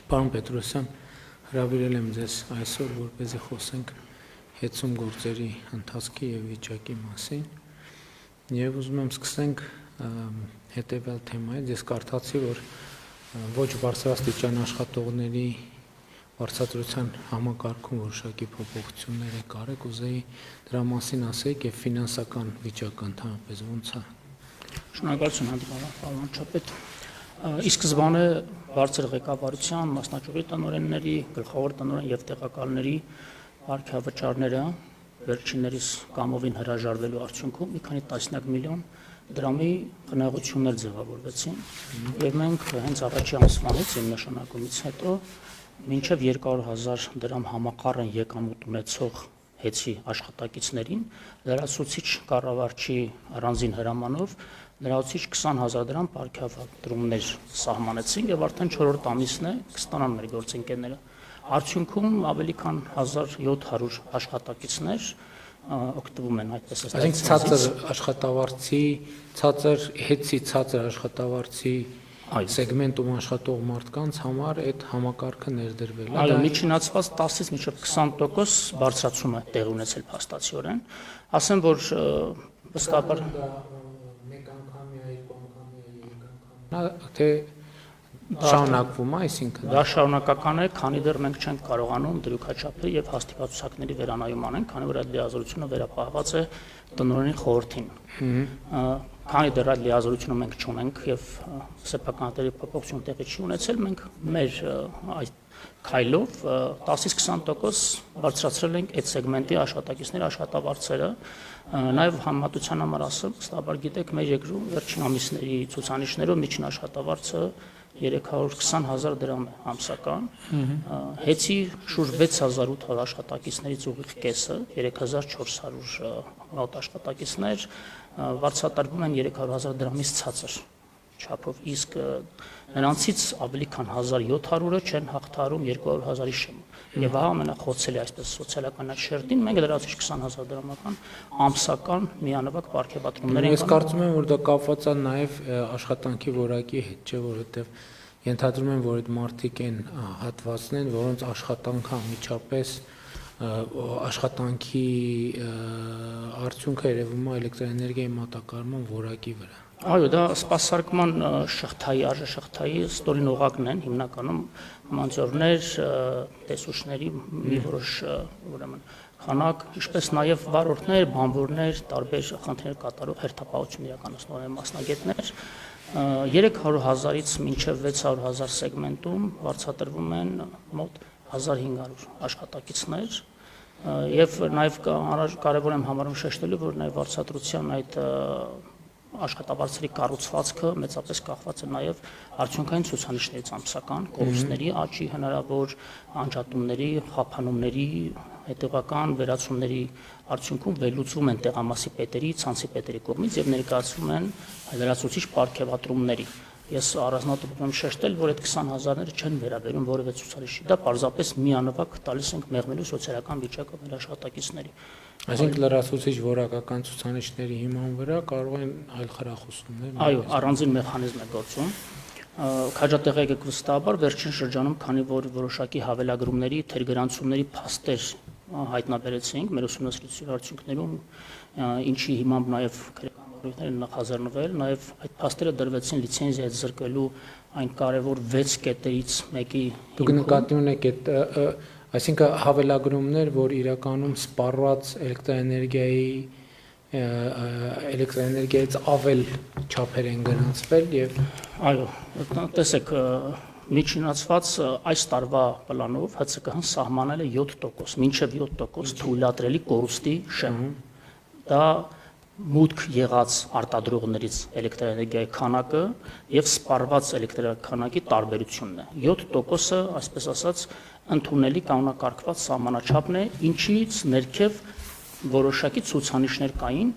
Պարոն Պետրոսյան, հրավիրել եմ ձեզ այսօր, որպեսզի խոսենք հետցում գործերի ընթացքի եւ վիճակի մասին։ Եվ ուզում եմ սկսենք հետեւյալ թեմայից։ Ես կարդացի, որ ոչ բարձրաստիճան աշխատողների վարձատրության համակարգում որոշակի փոփոխություններ եք արել, կուզեի դրա մասին ասեք եւ ֆինանսական վիճակը ընդհանրապես ո՞նց է։ Շնորհակալություն հանդիպալով, պարոն Չապետ։ Ի սկզբանե բարձր ղեկավարության, մասնաճյուղի տնօրենների, գլխավոր տնօրեն եւ տեղակալների վարկավճարները վերջիններիս կամովին հրաժարվելու արդյունքում մի քանի տասնյակ միլիոն դրամի խնայողություններ ձևավորվեցին եւ մենք հենց առաջի ամսվանից եւ նշանակումից հետո մինչեւ 200,000 դրամ համակառն եկամուտ ունեցող հետցի աշխատակիցներին լրացուցիչ կառավարչի առանձին հրամանով լրացուցիչ 20,000 դրամ պարգևատրումներ սահմանեցին եւ արդեն 4-րդ ամիսն է կստանան մեր գործընկերները։ Արդյունքում ավելի քան 1700 աշխատակիցներ օգտվում են այդպես ասած։ Այսինքն ցածր աշխատավարձի, ցածր հետցի ցածր աշխատավարձի սեգմենտում աշխատող մարդկանց համար այդ համակարգը ներդրվել է։ Այո, միջինացված 10-ից մինչև 20% բարձրացում է տեղի ունեցել փաստացիորեն։ Ասեմ, որ վստահաբար մեկ անգամյա, երկու անգամյա, երեք անգամյա, թե շարունակվում է, այսինքն դա շարունակական է, քանի դեռ մենք չենք կարողանում դրույքաչափի եւ հաստիքացուցակների վերանայում անենք, քանի որ այդ լիազորությունը վերապահված է տնօրենի խորհրդին։ Քանի դեռ այդ լիազորությունը մենք չունենք եւ սեփականատերի փոփոխություն տեղի չի ունեցել, մենք մեր այդ քայլով 10-ից 20% բարձրացրել ենք այդ սեգմենտի աշխատակիցների աշխատավարձերը։ Նաեւ համատության համար ասեմ, վստահաբար գիտեք, մեր երկրում վերջին ամիսների ցուցանիշներով միջին աշխատավարձը 320,000 դրամ է ամսական, հետի շուրջ 6,800 աշխատակիցներից ուղիղ կեսը, 3,400 մոտ աշխատակիցներ վարձատրվում են 300,000 դրամից ցածր չափով, իսկ նրանցից ավելի քան 1,700-ը չեն հաղթահարում 200,000-ի շեմ։ Եվ ահա ամենախոցելի այսպես սոցիալական շերտին մենք լրացուցիչ 20,000 դրամական ամսական միանվագ պարգևատրումներ ենք։ Ես կարծում եմ, որ դա կապված է նաև աշխատանքի որակի հետ, չէ՞, որովհետև ենթադրում եմ, որ այդ մարդիկ են հատվածն են, որոնց աշխատանքը անմիջապես աշխատանքի արդյունքը երևում է էլեկտրաէներգիայի մատակարարման որակի վրա։ Այո, դա սպասարկման շղթայի, արժեշղթայի ստորին օղակն են, հիմնականում մանձորներ, տեսուչների մի որոշ ուրեմն քանակ, ինչպես նաև վարորդներ, բանվորներ, տարբեր խնդիրներ կատարող հերթապահություն իրականացնող մասնագետներ 300,000-ից մինչև 600,000 սեգմենտում վարձատրվում են մոտ 1500 աշխատակիցներ եւ նաեւ կարեւոր եմ համարում շեշտելու, որ նաեւ վարձատրության այդ աշխատավարձերի կառուցվածքը մեծապես կախված է նաև արդյունքային ցուցանիշներից ամսական, կորուստների աճի հնարավոր, անջատումների, խափանումների, հետևական վերացումների արդյունքում վերլուծվում են տեղամասի պետերի, ցանցի պետերի կողմից եւ ներկայացվում են լրացուցիչ պարգևատրումների։ Ես առանձնատուփ եմ շեշտել, որ այդ 20,000-ները չեն վերաբերում որևէ ցուցանիշի։ Դա պարզապես միանվագ տալիս ենք մեղմելու սոցիալական վիճակը մեր աշխատակիցների։ Այսինքն լրացուցիչ որակական ցուցանիշների հիման վրա կարող են այլ խրախուսումներ։ Այո, առանձին մեխանիզմ է գործում։ Քաջատեղեք եք վստահաբար վերջին շրջանում, քանի որ որոշակի հավելագրումների, թերգրանցումների փաստեր հայտնաբերեցինք մեր ուսումնասիրության արդյունքներում, ինչի հիմամբ նաև քրեականորոշումներ են նախաձեռնվել, նաև այդ փաստերը դրվեցին լիցենզիայից զրկելու այն կարևոր 6 կետերից մեկի։ Դուք նկատի ունեք այդ այսինքն հավելագրումներ, որ իրականում սպառված էլեկտրաէներգիայից ավել չափեր են գրանցվել եւ այո, տեսեք, միջինացված այս տարվա պլանով ՀՑԿ-ն սահմանել է 7%, մինչև 7% թույլատրելի կորուստի շեմ։ Դա մուտք եղած արտադրողներից էլեկտրաէներգիայի քանակը եւ սպառված էլեկտրաքանակի տարբերությունն է։ 7%-ը, այսպես ասած, ընդունելի կանոնակարգված սահմանաչափն է, ինչից ներքև որոշակի ցուցանիշներ կային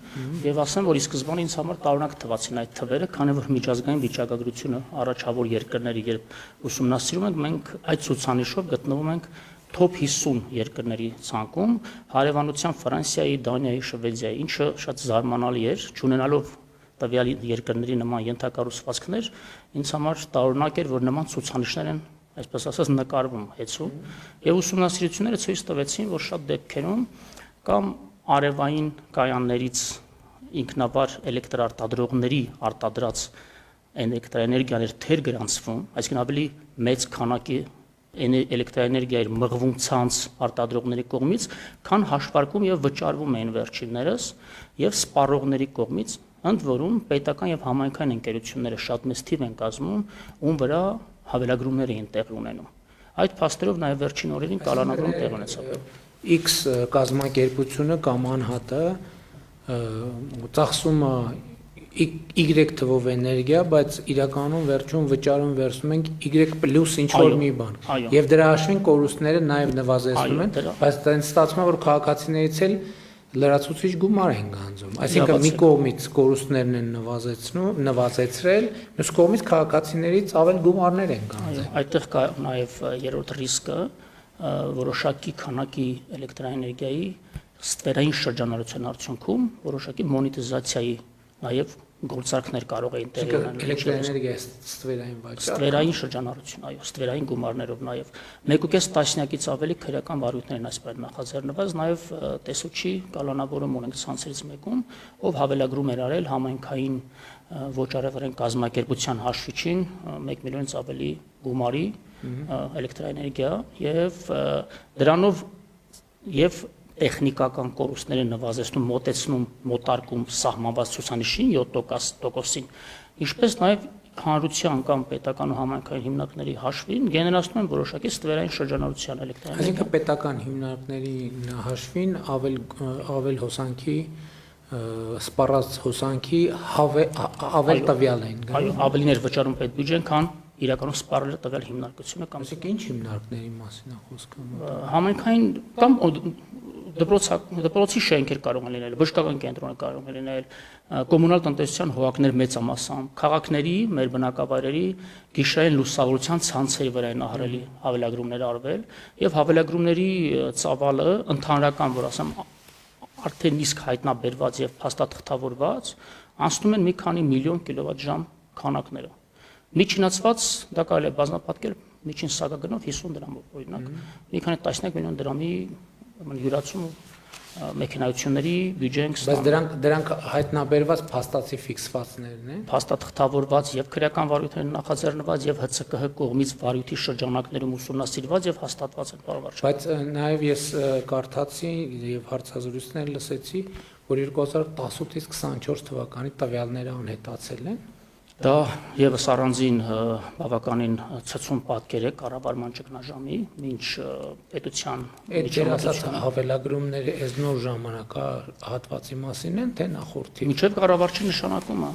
եւ ասեմ, որ ի սկզբանե ինձ համար տարօրինակ թվացին այդ թվերը, քանի որ միջազգային վիճակագրությունը առաջավոր երկրների երբ ուսումնասիրում ենք, մենք այդ ցուցանիշով գտնվում ենք top 50 երկրների ցանկում, հարևանությամբ Ֆրանսիայի, Դանիայի, Շվեդիայի, ինչը շատ զարմանալի էր, չունենալով տվյալ երկրների նման ենթակառուցվածքներ, ինձ համար տարօրինակ էր, որ նման ցուցանիշներ են այսպես ասած նկարվում հեծում, եւ ուսումնասիրությունները ցույց տվեցին, որ շատ դեպքերում կամ արևային կայաններից ինքնավար էլեկտրարտադրողների արտադրած էլեկտրաէներգիաներ թեր գրանցվում, այսինքն ավելի մեծ քանակի էլեկտրաէներգիա էր մղվում ցանց արտադրողների կողմից, քան հաշվարկում եւ վճարվում էին վերջիններս եւ սպառողների կողմից, ընդ որում պետական եւ համայնքային ընկերությունները շատ մեծ թիվ են կազմում, ում վրա հավելագրումներ էին տեղի ունենում։ Այդ փաստերով նաեւ վերջին օրերին կալանավորում տեղ ունեցավ։ X կազմակերպությունը կամ անհատը ծախսում Y թվով էներգիա, բայց իրականում վերջում վճարում վերցնում ենք Y+ ինչ-որ մի բան։ Եվ դրա հաշվին կորուստները նաև նվազեցնում են, բայց դա ստացվում է, որ քաղաքացիներից էլ լրացուցիչ գումար են գանձում։ Այսինքն մի կողմից կորուստներն են նվազեցրել, մյուս կողմից քաղաքացիներից ավել գումարներ են գանձել։ Այդտեղ կա նաև երրորդ ռիսկը, որոշակի քանակի էլեկտրաէներգիայի ստվերային շրջանառության արդյունքում որոշակի մոնետիզացիայի նաև գործարքներ կարող էին տեղի ունենալ։ Էլեկտրաէներգիա ստվերային վաճառք։ Ստվերային շրջանառություն, այո, ստվերային գումարներով նաև 1.5 տասնյակից ավելի քրեական վարույթներ են այսպես նախաձեռնված, նաև տեսուչի կալանավորում ունենք ցանցերից մեկում, ով հավելագրում էր արել համայնքային ոչարեղեն կազմակերպության հաշվիչին 1 միլիոնից ավելի գումարի էլեկտրաէներգիա եւ դրանով եւ տեխնիկական կորուստները նվազեցնում, մոտեցնում, մոտարկում սահմանված ցուցանիշին 7%-ին, ինչպես նաև հանրության կամ պետական ու համայնքային հիմնարկների հաշվին գեներացնում են որոշակի ստվերային շրջանառության էլեկտրաէներգիա։ Այսինքն պետական հիմնարկների հաշվին ավել հոսանքի սպառած հոսանքի ավել տվյալ են գնում։ Այո, ավելին էր վճարում պետբյուջեն, քան իրականում սպառել է տվյալ հիմնարկությունը կամ Այսինքն ինչ հիմնարկների մասին է խոսքը։ Համայնքային կամ դպրոցի շենքեր կարող են լինել, բժշկական կենտրոնը կարող է լինել, կոմունալ տնտեսության հողակներ մեծամասամբ, քաղաքների, մեր բնակավայրերի գիշերային լուսավորության ցանցերի վրա են ահռելի հավելագրումներ արվել եւ հավելագրումների ծավալը ընդհանրական, որ ասեմ, արդեն իսկ հայտնաբերված եւ փաստաթղթավորված անցնում են մի քանի միլիոն կիլովատ-ժամ քանակները։ Միջինացված դա կարելի է բազմապատկել միջին սակագնով 50 դրամով, օրինակ, մի քանի տասնյակ միլիոն դրամի յուրացում մեքենայությունների բյուջեն ստանում։ Բայց դրանք հայտնաբերված փաստացի ֆիքսվածներն են։ Փաստաթղթավորված եւ քրեական վարույթներ նախաձեռնված եւ ՀՑԿՀ կողմից վարույթի շրջանակներում ուսումնասիրված եւ հաստատված են բարվարշ։ Բայց նաեւ ես կարդացի եւ հարցազրույցներ լսեցի, որ 2018-ից 24 թվականի տվյալները անհետացել են։ Դա եւս առանձին բավականին ցցում պատկեր է կառավարման ճգնաժամի, ինչ պետության միջոցառած հավելագրումները այս նոր ժամանակահատվածի մասին են, թե նախորդի։ Միջև կառավարչի նշանակումը,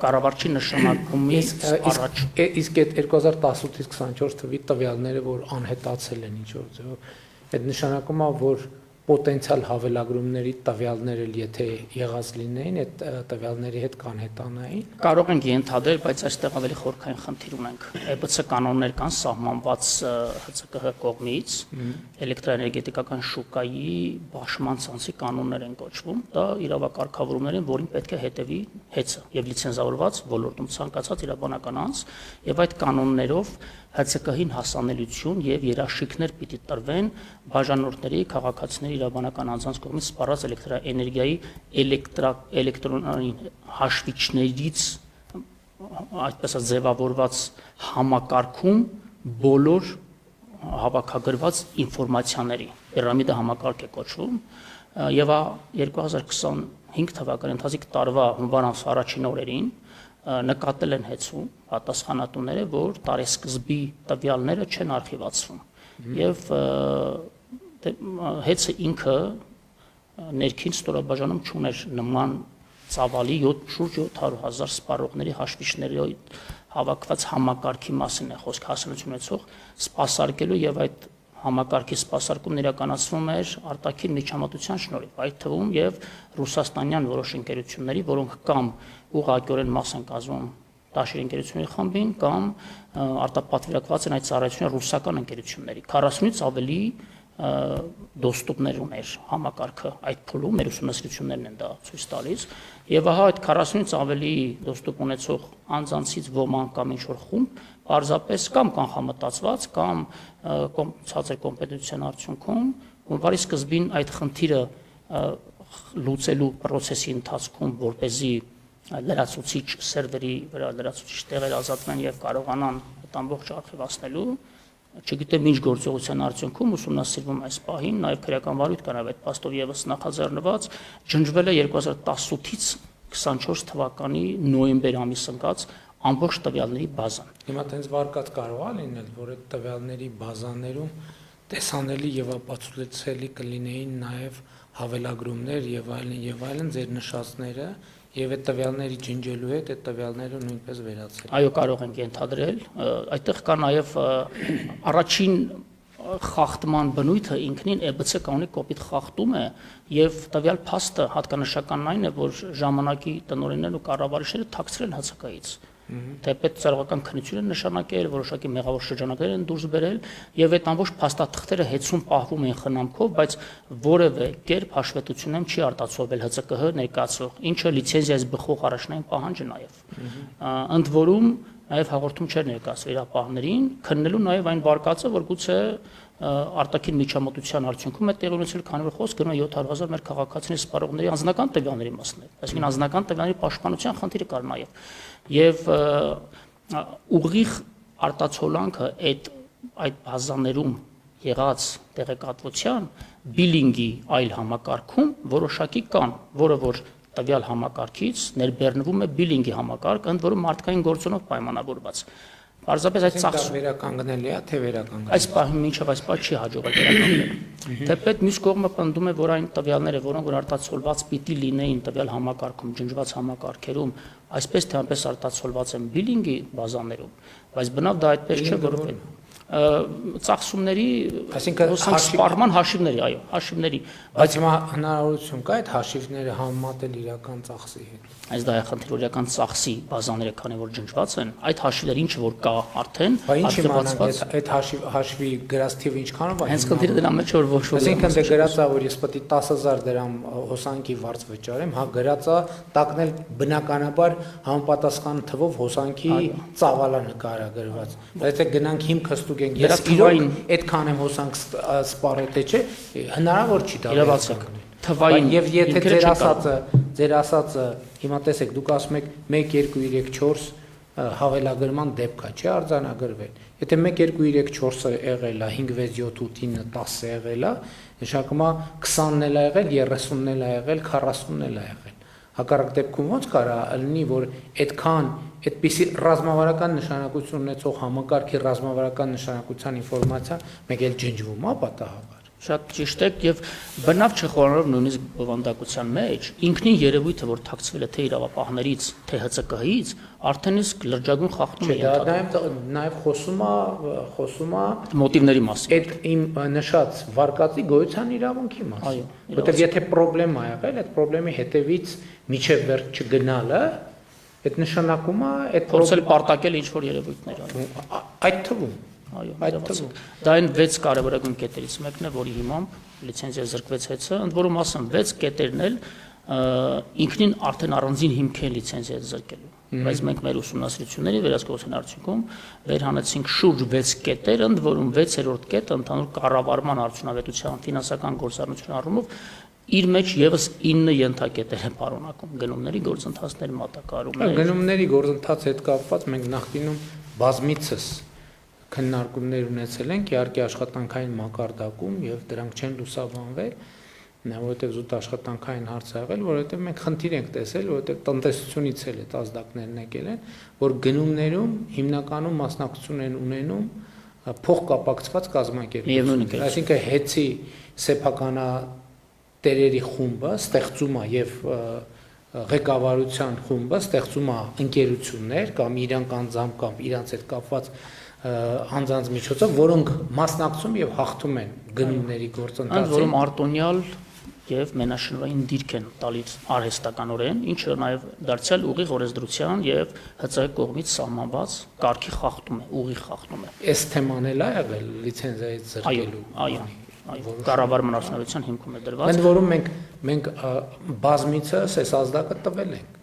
կառավարչի նշանակումից առաջ։ Իսկ այդ 2018-ից 24 թվականի տվյալները, որ անհետացել են ինչ-որ ձևով, այդ նշանակում է, որ պոտենցիալ հավելագրումների տվյալները եթե եղած լինեին, այդ տվյալների հետ կանհետանային։ Կարող ենք ենթադրել, բայց այստեղ ավելի խորքային խնդիր ունենք։ ԵՊՑ կանոններ կան սահմանված ՀՑԿՀ կողմից, էլեկտրաէներգետիկական շուկայի բաշխման ցանցի կանոններ են կոչվում։ Դա իրավակարգավորումներ են, որին պետք է հետևի ՀԵՑ-ը եւ լիցենզավորված ոլորտում ցանկացած իրավաբանական անձ, եւ այդ կանոններով ՀՑԿՀ-ին հասանելիություն եւ երաշխիքներ պիտի տրվեն բաժանորդների, քաղաքացիների իրավաբանական անձանց կողմից սպառած էլեկտրաէներգիայի էլեկտրոնային հաշվիչներից այդպես ձևավորված համակարգում բոլոր հավաքագրված ինֆորմացիաների պիրամիդա համակարգ է կոչվում եւ 2025 թվականի ընթացիկ տարվա հունվար ամսվա առաջին օրերին նկատել են ՀԵՑ-ում պատասխանատուները, որ տարեսկզբի տվյալները չեն արխիվացվում եւ ՀԵՑ-ը ինքը ներքին ստորաբաժանում չուներ նման ծավալի շուրջ 700,000 սպառողների հաշվիչների հավաքված համակարգի մասին է խոսք հասունություն ունեցող սպասարկելու եւ այդ համակարգի սպասարկումն իրականացվում էր արտաքին միջամտության շնորհիվ, այդ թվում եւ ռուսաստանյան որոշ ընկերությունների, որոնք կամ ուղղակիորեն մաս են կազմում դաշինի ընկերությունների խմբին կամ արտապատվիրակված են այդ ծառայությունները ռուսական ընկերությունների 40-ից ավելի դոստուպներ ուներ համակարգը այդ փուլում մեր ուսումնասիրություններն են դա ցույց տալիս եւ ահա այդ 40-ից ավելի դոստուպ ունեցող անձանցից ոմանք կամ ինչ որ խումբ պարզապես կամ կանխամտածված, կամ ցածր կոմպետենտության արդյունքում, որի սկզբին այդ խնդիրը լուծելու process-ի ընթացքում, որպեսզի լրացուցիչ սերվերի վրա լրացուցիչ տեղեր ազատվեն եւ կարողանան այդ ամբողջ արխիվացնելու, չգիտեմ ինչ գործողության արդյունքում ուսումնասիրվում այս պահին, նաեւ քրեական վարույթ կանավ այդ փաստով եւս նախաձեռնված, ջնջվել է 2018-ից 24 թվականի նոյեմբեր ամիս ընկած ամբողջ տվյալների բազան։ Հիմա տենց վարկած կարող է լինել, որ այդ տվյալների բազաներում տեսանելի եւ ապացուցելի կլինեին նաեւ հավելագրումներ եւ այլն ձեր նշածները եւ այդ տվյալների ջնջելու հետ այդ տվյալները նույնպես վերացել։ Այո, կարող ենք ենթադրել, այդտեղ կա նաեւ առաջին խախտման բնույթը ինքնին EBC կանոնի կոպիտ խախտում է եւ տվյալ փաստը հատկանշականն այն է, որ ժամանակի տնօրեններն ու կառավարիչները թաքցրել ՀՑԿ-ից։ Թեպետ ծառայական քննություն են նշանակել, որոշակի մեղավոր շրջանակներ են դուրս բերել եւ այդ ամբողջ փաստաթղթերը հետցում պահվում են խնամքով, բայց որևէ կերպ հաշվետվությունում չի արտացոլվել ՀՑԿՀ ներկայացող, ինչը լիցենզիայից բխող առաջնային պահանջ է նաեւ։ Ընդ որում նաև հաղորդում չէր ներկայացվել իրապահներին, քննելու նաև այն վարկածը, որ գուցե արտաքին միջամտության արդյունքում է տեղի ունեցել, քանի որ խոսք գնում է 700,000 մեր քաղաքացիների սպառողների անձնական տվյալների մասին, այսինքն անձնական տվյալների պաշտպանության խնդիրը կար նաև։ Եվ ուղիղ արտացոլանքը այդ բազաներում եղած տեղեկատվության բիլինգի այլ համակարգում որոշակի կան, որը որ տվյալ համակարգից ներբեռնվում է բիլինգի համակարգ, ընդ որում մարդկային գործոնով պայմանավորված։ Պարզապես այդ ծախսը վերականգնելի է, թե վերականգնելի։ Այս պահին մինչև այս պահ չի հաջողվել վերականգնել։ Թեպետ մյուս կողմը պնդում է, որ այն տվյալները, որոնք որ արտացոլված պիտի լինեին տվյալ համակարգում, ջնջված համակարգերում, այսպես թե այնպես արտացոլված են բիլինգի բազաներում, բայց բնավ դա այդպես չէ, որովհետև ծախսումների, այսինքն սպառման հաշիվների, այո, հաշիվների, բայց հիմա հնարավորություն կա այդ հաշիվները համեմատել իրական ծախսի հետ։ Այս դա է խնդիր, որ իրական ծախսի բազաները, քանի որ ջնջված են, այդ հաշիվները ինչ որ կա արդեն, հաշվված այդ հաշվի գրած թիվը ինչքանով է։ Հենց խնդիրը դրա մեջ է, որ ոչ ոք։ Այսինքն դե գրած է, որ ես պետք է 10,000 դրամ հոսանքի վարձ վճարեմ, հա գրած է, տակնել բնականաբար համապատասխան թվով հոսանքի ծավալը նկարագրված։ Բայց եթե գնանք հիմքը ստուգենք, ես իրոք այդքան եմ հոսանք սպառել, թե չէ, հնարավոր չի դա։ Թվային եւ եթե ձեր ասածը հիմա տեսեք դուք ասում եք 1 2 3 4 հավելագրման դեպք է, չէ՞ արձանագրվել։ Եթե 1 2 3 4-ը եղել է 5 6 7 8 9 10-ը եղել է, նշանակում է 20-ն էլ է եղել, 30-ն էլ է եղել, 40-ն էլ է եղել։ Հակառակ դեպքում ո՞նց կարա լինի, որ այդքան այդպիսի ռազմավարական նշանակություն ունեցող համակարգի ռազմավարական նշանակության ինֆորմացիա մեկ էլ ջնջվում է պատահաբար։ Շատ ճիշտ եք եւ բնավ չխորանով նույնիսկ բովանդակության մեջ ինքնին երևույթը որ թաքցվել է թե իրավապահներից թե ՀՑԿՀ-ից արդեն իսկ լրջագույն խախտում է ենթադրվում։ Դա նաեւ խոսում է մոտիվների մասին։ Այդ իմ նշած վարկածի գոյության իրավունքի մասին։ Այո, որտեղ եթե խնդրեմ ա եղել, այդ խնդրեմի հետևից միջև վերջ չգնալը, այդ նշանակում է այդ փորձել պարտակել ինչ որ երևույթներ։ Այդ թվում Այո, դա այն 6 կարևորագույն կետերից մեկն է, որի հիմամբ լիցենզիա զրկվեց ՀՑ-ը, ընդ որում ասեմ 6 կետերն էլ ինքնին արդեն առանձին հիմք են լիցենզիա զրկելու։ Բայց մենք մեր ուսումնասիրությունների վերահսկողության արդյունքում վերհանեցինք շուրջ 6 կետեր, ընդ որում 6-րդ կետը ընդհանուր կառավարման արդյունավետության ֆինանսական գործառնության առումով իր մեջ եւս 9 ենթակետեր են պարունակում գնումների գործընթացների մատակարարումներ։ Գնումների գործընթացի հետ կապված մենք նախկինում բազմիցս քննարկումներ ունեցել ենք իհարկե աշխատանքային մակարդակում եւ դրանք չեն լուսաբանվել, որովհետեւ զուտ աշխատանքային հարց ա եղել, որովհետեւ մենք խնդիր ենք տեսել, որովհետեւ տնտեսությունից էլ այդ ազդակներն եկել են, որ գնումներում հիմնականում մասնակցություն են ունենում փոխկապակցված կազմակերպություններ, այսինքն հեծի սեփականատերերի խումբը ստեղծում է եւ ղեկավարության խումբը ստեղծում է ընկերություններ կամ իրանք անձամբ կամ իրանց հետ կապված անձանց միջոցով, որոնք մասնակցում եւ հաղթում են գնումների գործընթացին, ընդ որում արտոնյալ եւ մենաշնորհային դիրք են տալիս արհեստականորեն, ինչը նաեւ դարձյալ ուղիղ օրենսդրության եւ ՀՑ կողմից սահմանված կարգի խախտում է, ուղիղ խախտում է։ Այս թեման էլ ա եղել լիցենզիայից զրկելու։ Այո, կառավարման արդյունավետության հիմքում է դրված։ Ընդ որում մենք բազմիցս այս ազդակը տվել ենք,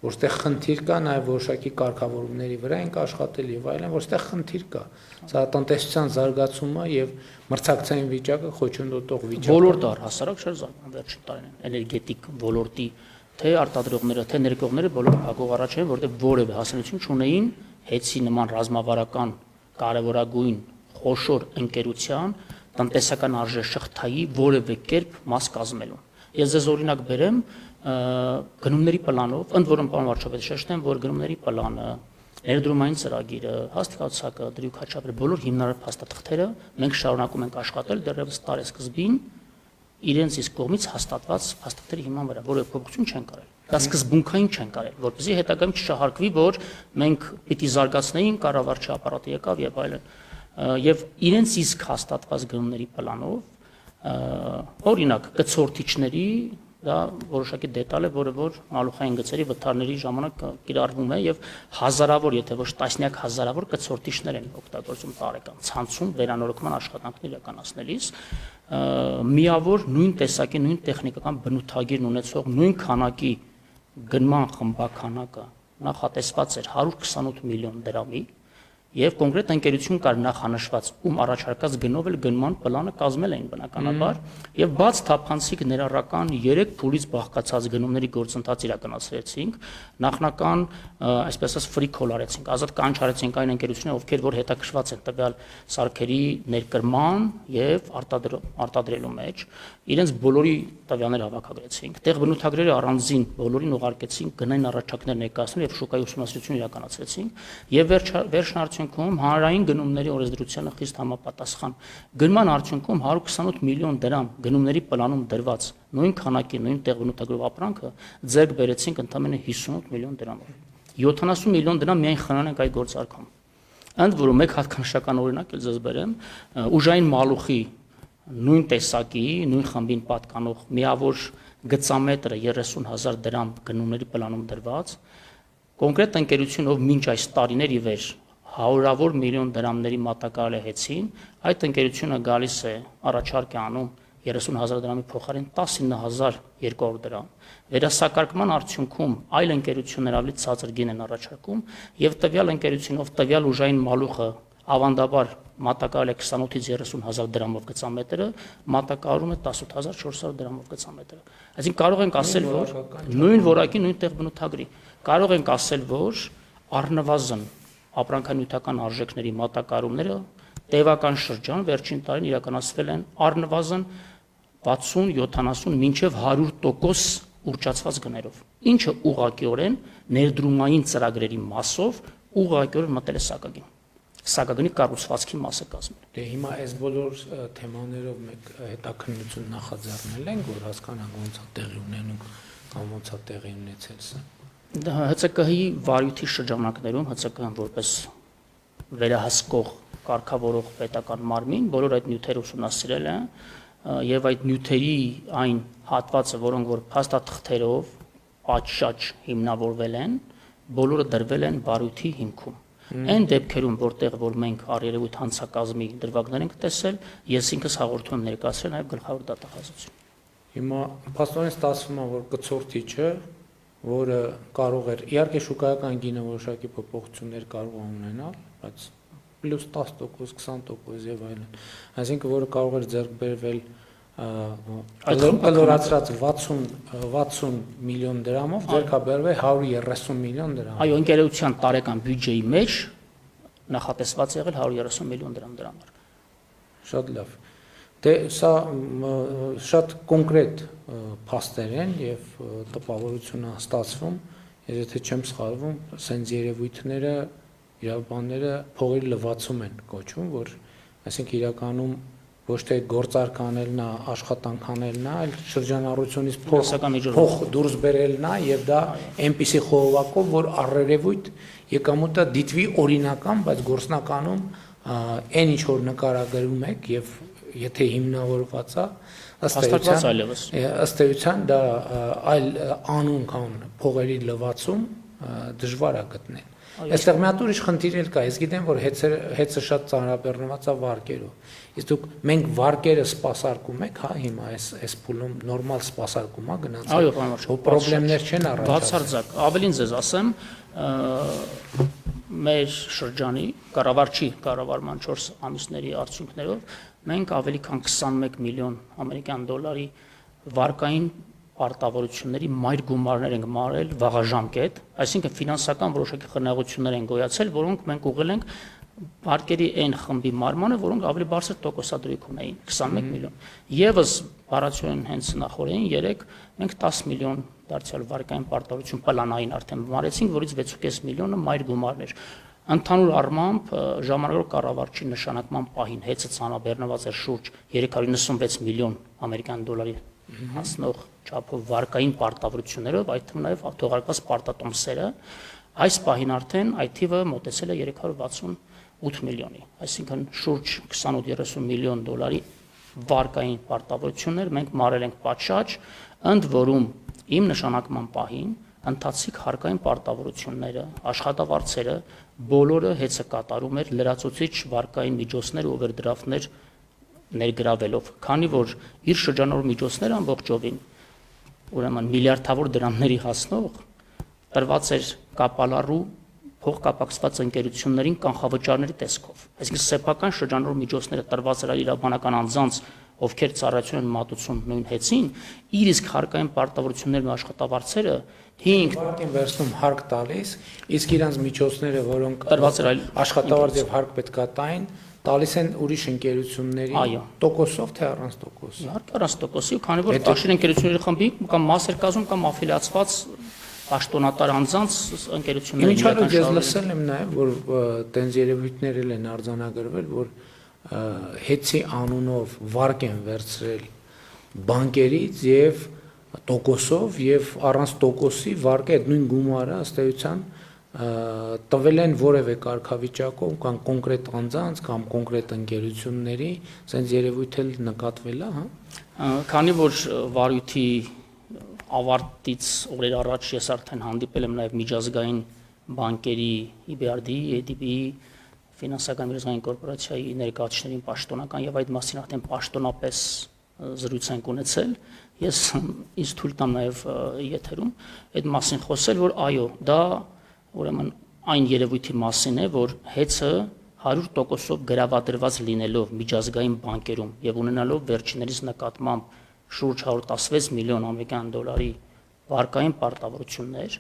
որտեղ խնդիր կա, նաև որոշակի կարգավորումների վրա ենք աշխատել եւ այլն, որտեղ խնդիր կա։ Սա տնտեսության զարգացումը եւ մրցակցային վիճակը խոչընդոտող վիճակ։ Ոլորտը առհասարակ չէր զարգանում վերջին տարիներին, էներգետիկ ոլորտի թե արտադրողները, թե ներկողները բոլորը փակող առաջ են, որտեղ որևէ հասունություն չունեին հեծի նման ռազմավարական կարևորագույն խոշոր ընկերության տնտեսական արժեշղթայի որևէ կերպ մաս կազմելու։ Ես ձեզ օրինակ բերեմ գնումների պլանով, ընդ որում պարոն վարչապետ շեշտեմ, որ գնումների պլանը, ներդրումային ծրագիրը, հաստատացակը, դրույքաչափը, բոլոր հիմնարար փաստաթղթերը մենք շարունակում ենք աշխատել դեռևս տարեսկզբին իրենց իսկ կողմից հաստատված փաստաթղթերի հիման վրա, որը փոփոխություն չեն կարել։ Դա սկզբունքային չեն կարել, որպեսզի հետագայում չշահարկվի, որ մենք պիտի զարգացնեինք, կառավարչի ապարատը եկավ եւ այլն։ Եվ իրենց իսկ հաստատված գնումների պլանով օրինակ կցորդիչների դա որոշակի դետալ է, որը որ մալուխային գծերի վթարների ժամանակ կիրառվում է եւ հազարավոր, եթե ոչ տասնյակ հազարավոր կցորդիչներ են օգտագործում տարեկան ցանցում վերանորոգման աշխատանքներ իրականացնելիս միավոր նույն տեսակի, նույն տեխնիկական բնութագիրն ունեցող նույն քանակի գնման խմբականակը նախատեսված էր 128 միլիոն դրամի եւ կոնկրետ ընկերություն կար նախանշված ում առաջարկած գնով էլ գնման պլանը կազմել էին բնականաբար եւ բաց թափանցիկ ներառական 3 փուլից բաղկացած գնումների գործընթաց իրականացրեցինք նախնական այսպես ասած free call արեցինք ազատ կանչ արեցինք այն ընկերությունները ովքեր որ հետաքրքրված են տվյալ սարքերի ներկրման եւ արտադրելու մեջ իրենց բոլորի տվյալները հավաքագրեցինք տեղ բնութագրերը առանձին բոլորին ուղարկեցինք գնային առաջարկներ ներկայացնել եւ շուկայի ուսումնասիրություն իրականացրեցինք եւ վերջնարդյունքում հանրային գնումների օրենսդրությանը խիստ համապատասխան գնման արդյունքում 128 միլիոն դրամ գնումների պլանում դրված նույն քանակի նույն տեղ բնութագրով ապրանքը ձեռք բերեցինք ընդամենը 58 միլիոն դրամով 70 միլիոն դրամ միայն խնանենք այդ գործարքում ընդ որում մեկ հատկանշական օրինակ էլ ձեզ բերեմ ուժային մալուխի նույն տեսակի նույն խմբին պատկանող միավոր գծամետրը 30,000 դրամ գնումների պլանում դրված կոնկրետ ընկերությունով մինչ այս տարիների վեր հարյուրավոր միլիոն դրամների մատակարարել է հեծին այդ ընկերությունը գալիս է առաջարկ է անում 30,000 դրամի փոխարեն 19,200 դրամ վերասակարկման արդյունքում այլ ընկերություններ ավելի ցածր գին են առաջարկում եւ տվյալ ընկերությունով տվյալ ուժային մալուխը ավանդաբար մատակարարել է 28-ից 30,000 դրամով գծամետրը մատակարարում է 18,400 դրամով գծամետրը այսինքն կարող ենք ասել որ նույն որակի նույն տեղ բնութագրի կարող ենք ասել որ առնվազն ապրանքանյութական արժեքների մատակարարումները տևական շրջան վերջին տարին իրականացվել են առնվազն 60-70 մինչև 100% ուռճացված գներով ինչը ուղղակիորեն ներդրումային ծրագրերի մասով ուղղակիորեն մտել է սակագնի կառուցվածքի մասը կազմել։ Դե հիմա այս բոլոր թեմաներով մեկ հետաքննություն նախաձեռնել ենք, որ հասկանանք ոնց է տեղի ունենում կամ ոնց է տեղի ունեցել սա։ ՀՑԿ-ի վարույթի շրջանակներում ՀՑԿ-ն որպես վերահսկող կարգավորող պետական մարմին բոլոր այդ նյութերը ուսումնասիրել են եւ այդ նյութերի այն հատվածը, որոնք որ փաստաթղթերով պատշաճ հիմնավորվել են, բոլորը դրվել են վարույթի հիմքում։ Այն դեպքերում, որտեղ որ մենք առերևույթ հանցակազմի դրվագներ ենք տեսել, ես ինքս հաղորդում եմ ներկայացրել նաև գլխավոր դատախազություն։ Հիմա փաստորեն ստացվում է, որ կցորդիչը, որը կարող էր, իհարկե շուկայական գինը որոշակի փոփոխություններ կարող է ունենալ, բայց պլյուս 10%, 20% եւ այլն։ Այսինքն, որը կարող էր ձեռք բերվել կլորացրած 60 միլիոն դրամով ձեռքաբերվել 130 միլիոն դրամ։ Այո, ընկերության տարեկան բյուջեի մեջ նախատեսված եղել 130 միլիոն դրամ դրամներ։ Շատ լավ։ Դե սա շատ կոնկրետ փաստեր են եւ տպավորությունը ստացվում, եթե չեմ սխալվում, սենց երևույթները, իրավաբանները փողերի լվացում են կոչվում, որ այսինքն իրականում ոչ թե գործարք անելն է, աշխատանք անելն է, այլ շրջանառությունից փող դուրս բերելն է եւ դա այնպիսի խողովակով, որ առերևույթ եկամուտը դիտվի օրինական, բայց գործնականում այն ինչ որ նկարագրում եք եւ եթե հիմնավորված է ըստ էության դա այլ անուն կան փողերի լվացում դժվար է գտնել։ Այստեղ մի հատ ուրիշ խնդիր էլ կա, ես գիտեմ, որ հեծը շատ ծանրաբեռնված է վարկերով։ Իսկ դուք մենք վարկերը սպասարկում եք, հա, հիմա այս փուլում նորմալ սպասարկում է գնացել։ Այո, պարոն Վարչապետ, պրոբլեմներ չեն առաջացել։ Բացարձակ, ավելին ձեզ ասեմ, մեր շրջանի կառավարման 4 ամիսների արդյունքներով մենք ավելի քան 21 միլիոն ամերիկյան դոլարի վարկային պարտավորությունների մայր գումարներ ենք մարել վաղաժամկետ, այսինքն ֆինանսական որոշակի խնայողություններ են գոյացել, որոնք մենք ուղղել ենք վարկերի այն խմբի մարմանը, որոնք ավելի բարձր տոկոսադրույք ունեին, 21 միլիոն։ Եվս բառացիորեն հենց նախորդին 3 մենք 10 միլիոն դարձյալ վարկային պարտավորություն պլանային արդեն մարեցինք, որից 6.5 միլիոնը մայր գումարներ։ Ընդհանուր առմամբ ժամանակավոր կառավարչի նշանակման պահին հեծը ցանաբեռնված էր շուրջ 396 միլիոն ամերիկյան դոլարի հասնող չափով վարկային պարտավորություններով, այդ թվում նաև թողարկված պարտատոմսերը, այս պահին արդեն այդ թիվը մոտեցել է 368 միլիոնի, այսինքն շուրջ 28-30 միլիոն դոլարի վարկային պարտավորություններ մենք մարել ենք պատշաճ, ընդ որում իմ նշանակման պահին ընթացիկ հարկային պարտավորությունները, աշխատավարձերը բոլորը հեծը կատարում էր լրացուցիչ վարկային միջոցներ ու օվերդրաֆտներ ներգրավելով, քանի որ իր շրջանառու միջոցները ամբողջովին ուրեմն միլիարդավոր դրամների հասնող տրված էր կապալառու փոխկապակցված ընկերություններին կանխավճարների տեսքով։ Այսինքն սեփական շրջանառու միջոցները տրված էր իրավաբանական անձանց, ովքեր ծառայություն են մատուցում նույն հեծին, իր իսկ հարկային պարտավորություններն ու աշխատավարձերը 5 վարկին վերցնում հարկ տալիս, իսկ իրանց միջոցները, որոնք տրված էր այլ աշխատավարձ եւ հարկ պետքա տային, տալիս են ուրիշ ընկերությունների տոկոսով թե առանց տոկոսի։ Իհարկե առանց տոկոսի, քանի որ դաշին ընկերությունների խմբի կամ մասեր կազմում կամ աֆիլիացված պաշտոնատար անձանց ընկերությունների։ Ինչալու ես լսել եմ նաև, որ տենց երևույթներ են արձանագրվել, որ հեծի անունով վարկ են վերցրել բանկերից եւ տոկոսով եւ առանց տոկոսի վարկը այդ նույն գումարը ըստ էության տվել են որևէ կարգավիճակով կամ կոնկրետ անձանց կամ կոնկրետ ընկերությունների, ասենց երևույթ էլ նկատվել է, հա։ Քանի որ վարույթի ավարտից օրեր առաջ ես արդեն հանդիպել եմ նաև միջազգային բանկերի EBRD, ADB-ի, ֆինանսական միջազգային կորպորացիայի ներկայացուցիչներին պաշտոնական եւ այդ մասին արդեն պաշտոնապես զրույց ենք ունեցել, ես ինձ թույլ տամ նաև եթերում այդ մասին խոսել, որ այո, դա ուրեմն այն երևույթի մասին է, որ հեծը 100%-ով գրավադրված լինելով միջազգային բանկերում եւ ունենալով վերջիներիս նկատմամբ շուրջ 116 միլիոն ամերիկյան դոլարի վարկային պարտավորություններ,